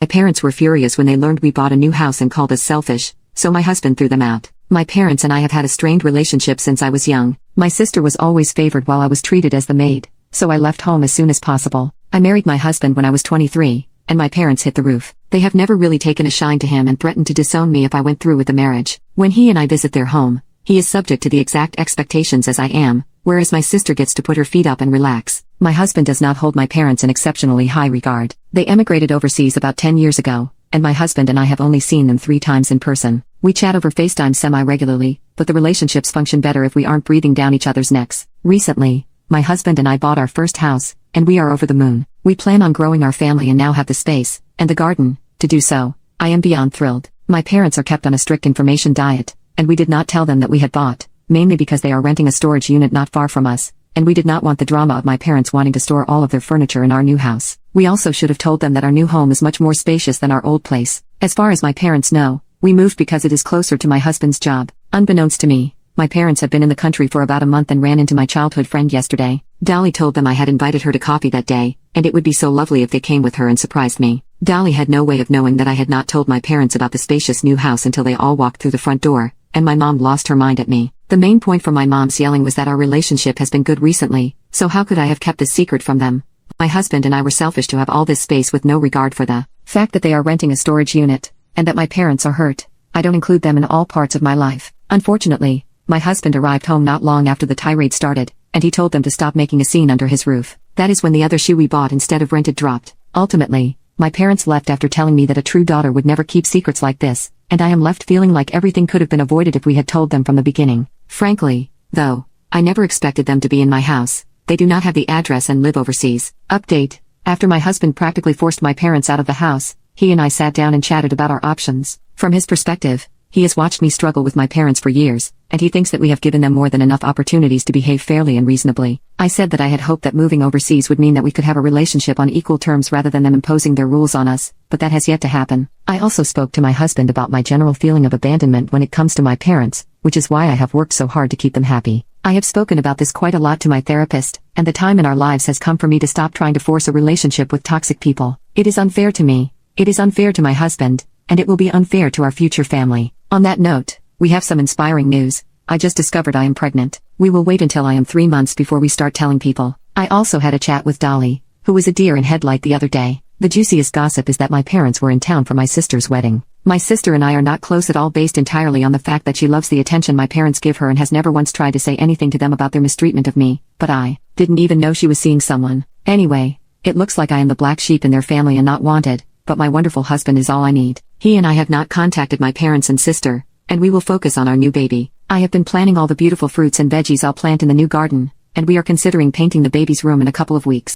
My parents were furious when they learned we bought a new house and called us selfish, so my husband threw them out. My parents and I have had a strained relationship since I was young. My sister was always favored while I was treated as the maid, so I left home as soon as possible. I married my husband when I was 23, and my parents hit the roof. They have never really taken a shine to him and threatened to disown me if I went through with the marriage. When he and I visit their home, he is subject to the exact expectations as I am, whereas my sister gets to put her feet up and relax. My husband does not hold my parents in exceptionally high regard. They emigrated overseas about 10 years ago, and my husband and I have only seen them 3 times in person. We chat over FaceTime semi-regularly, but the relationships function better if we aren't breathing down each other's necks. Recently, my husband and I bought our first house, and we are over the moon. We plan on growing our family and now have the space, and the garden, to do so. I am beyond thrilled. My parents are kept on a strict information diet, and we did not tell them that we had bought, mainly because they are renting a storage unit not far from us, and we did not want the drama of my parents wanting to store all of their furniture in our new house. We also should have told them that our new home is much more spacious than our old place. As far as my parents know, we moved because it is closer to my husband's job. Unbeknownst to me, my parents have been in the country for about a month and ran into my childhood friend yesterday. Dolly told them I had invited her to coffee that day, and it would be so lovely if they came with her and surprised me. Dolly had no way of knowing that I had not told my parents about the spacious new house until they all walked through the front door, and my mom lost her mind at me. The main point from my mom's yelling was that our relationship has been good recently, so how could I have kept this secret from them? My husband and I were selfish to have all this space with no regard for the fact that they are renting a storage unit, and that my parents are hurt. I don't include them in all parts of my life. Unfortunately, my husband arrived home not long after the tirade started, and he told them to stop making a scene under his roof. That is when the other shoe we bought instead of rented dropped. Ultimately, my parents left after telling me that a true daughter would never keep secrets like this, and I am left feeling like everything could have been avoided if we had told them from the beginning. Frankly, though, I never expected them to be in my house. They do not have the address and live overseas. Update: after my husband practically forced my parents out of the house, he and I sat down and chatted about our options. From his perspective, he has watched me struggle with my parents for years, and he thinks that we have given them more than enough opportunities to behave fairly and reasonably. I said that I had hoped that moving overseas would mean that we could have a relationship on equal terms rather than them imposing their rules on us, but that has yet to happen. I also spoke to my husband about my general feeling of abandonment when it comes to my parents, which is why I have worked so hard to keep them happy. I have spoken about this quite a lot to my therapist, and the time in our lives has come for me to stop trying to force a relationship with toxic people. It is unfair to me, it is unfair to my husband, and it will be unfair to our future family. On that note, we have some inspiring news. I just discovered I am pregnant. We will wait until I am 3 months before we start telling people. I also had a chat with Dolly, who was a deer in headlight the other day. The juiciest gossip is that my parents were in town for my sister's wedding. My sister and I are not close at all, based entirely on the fact that she loves the attention my parents give her and has never once tried to say anything to them about their mistreatment of me, but I didn't even know she was seeing someone. Anyway, it looks like I am the black sheep in their family and not wanted, but my wonderful husband is all I need. He and I have not contacted my parents and sister, and we will focus on our new baby. I have been planning all the beautiful fruits and veggies I'll plant in the new garden, and we are considering painting the baby's room in a couple of weeks.